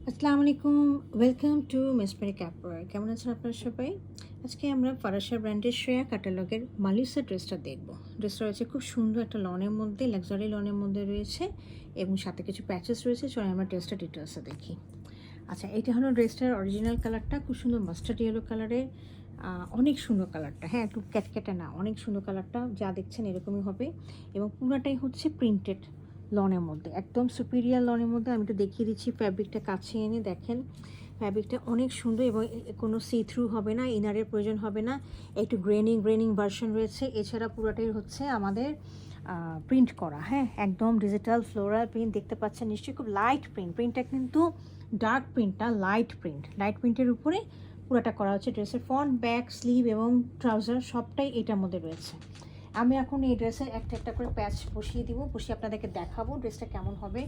আসসালামু আলাইকুম, welcome to মেসমেরি কাপড়। কেমন আছেন আপনারা সবাই? আজকে আমরা ফারাসা ব্র্যান্ডের শ্রেয়া ক্যাটালগের মালিসা ড্রেসটা দেখব। ড্রেসটা রয়েছে খুব সুন্দর একটা লনের মধ্যে, লাক্সারি লনের মধ্যে রয়েছে এবং সাথে কিছু প্যাচেস রয়েছে। চলে আমরা ড্রেসটা ডিটেলসে দেখি। আচ্ছা, এটা হলো ড্রেসটার অরিজিনাল কালারটা, খুব সুন্দর মাস্টার্ড ইয়েলো কালারের। অনেক সুন্দর কালারটা, হ্যাঁ, একটু ক্যাটক্যাটা না, অনেক সুন্দর কালারটা, যা দেখছেন এরকমই হবে। এবং পুরোটাই হচ্ছে প্রিন্টেড লনের মধ্যে, একদম সুপিরিয়ার লনের মধ্যে। আমি একটু দেখিয়ে দিচ্ছি ফ্যাব্রিকটা কাছে এনে দেখেন। ফ্যাব্রিকটা অনেক সুন্দর এবং কোনো সি থ্রু হবে না, ইনারের প্রয়োজন হবে না। একটু গ্রেনিং ভার্সন রয়েছে। এছাড়া পুরোটাই হচ্ছে আমাদের প্রিন্ট করা, হ্যাঁ, একদম ডিজিটাল ফ্লোরাল প্রিন্ট দেখতে পাচ্ছেন নিশ্চয়ই। খুব লাইট প্রিন্টটা কিন্তু ডার্ক প্রিন্টটা লাইট প্রিন্টের উপরে পুরোটা করা হচ্ছে। ড্রেসের ফ্রন্ট, ব্যাক, স্লিভ এবং ট্রাউজার সবটাই এটার মধ্যে রয়েছে। আমি এখন এই ড্রেসে একটা একটা করে প্যাচ বসিয়ে দিব, বসিয়ে আপনাদেরকে দেখাবো ড্রেসটা কেমন হবে।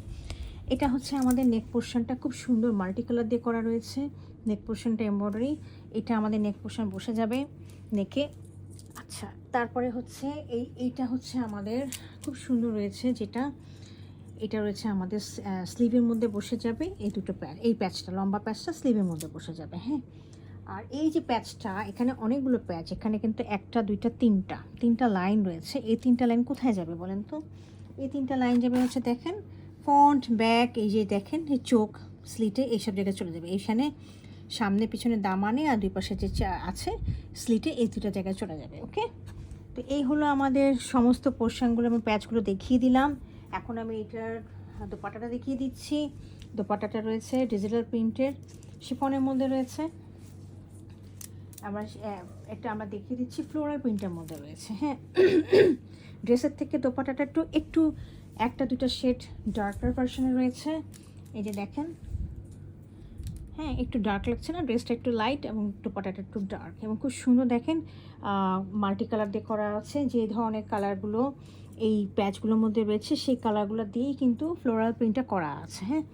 এটা হচ্ছে আমাদের নেক পোর্শনটা, খুব সুন্দর মাল্টি কালার দিয়ে করা রয়েছে। নেক পোর্শনটা এমব্রয়ডারি, এটা আমাদের নেক পোর্শন বসে যাবে নেকে। আচ্ছা, তারপরে হচ্ছে এইটা হচ্ছে আমাদের খুব সুন্দর রয়েছে, যেটা এটা রয়েছে আমাদের স্লিভের মধ্যে বসে যাবে। এই দুটো এই প্যাচটা, লম্বা প্যাচটা স্লিভের মধ্যে বসে যাবে, হ্যাঁ। আর এই যে প্যাচটা, এখানে অনেকগুলো প্যাচ, এখানে কিন্তু একটা, দুইটা, তিনটা লাইন রয়েছে। এই তিনটা লাইন কোথায় যাবে বলেন তো? এই তিনটা লাইন যাবে হচ্ছে, দেখেন, ফ্রন্ট, ব্যাক, এই যে দেখেন এই চোখ, স্লিটে, এইসব জায়গায় চলে যাবে। এইখানে সামনে পিছনে দামানে আর দুই পাশে যে আছে স্লিটে, এই দুটো জায়গায় চলে যাবে। ওকে, তো এই হলো আমাদের সমস্ত পোর্শনগুলো, আমি প্যাচগুলো দেখিয়ে দিলাম। এখন আমি এটার দোপাট্টাটা দেখিয়ে দিচ্ছি। দোপাট্টাটা রয়েছে ডিজিটাল প্রিন্টের শিফনের মধ্যে রয়েছে। আমরা দেখিয়ে দিচ্ছি ফ্লোরাল প্রিন্টের মধ্যে রয়েছে, হ্যাঁ। ড্রেসের থেকে দোপাট্টাটা একটু একটা দুটো শেড ডার্কার ভার্সনে রয়েছে। এই যে দেখেন, হ্যাঁ, একটু ডার্ক লাগছে না? ড্রেসটা একটু লাইট এবং দোপাট্টাটা একটু ডার্ক এবং খুব সুন্দর। দেখেন মাল্টি কালার দিয়ে করা আছে। যে ধরনের কালারগুলো এই প্যাচগুলোর মধ্যে রয়েছে, সেই কালারগুলো দিয়েই কিন্তু ফ্লোরাল প্রিন্টটা করা আছে, হ্যাঁ।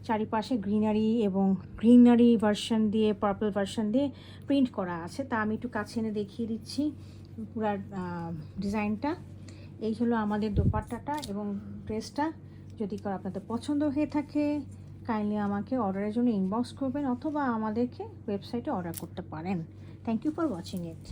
চারিপাশে গ্রিনারি ভার্সন দিয়ে, পার্পল ভার্সন দিয়ে প্রিন্ট করা আছে। তা আমি একটু কাছে এনে দেখিয়ে দিচ্ছি পুরো ডিজাইনটা। এই হলো আমাদের দোপাট্টাটা এবং ড্রেসটা। যদি আপনাদের পছন্দ হয়ে থাকে, কাইন্ডলি আমাকে অর্ডারের জন্য ইনবক্স করবেন অথবা আমাদেরকে ওয়েবসাইটে অর্ডার করতে পারেন। Thank you for watching it.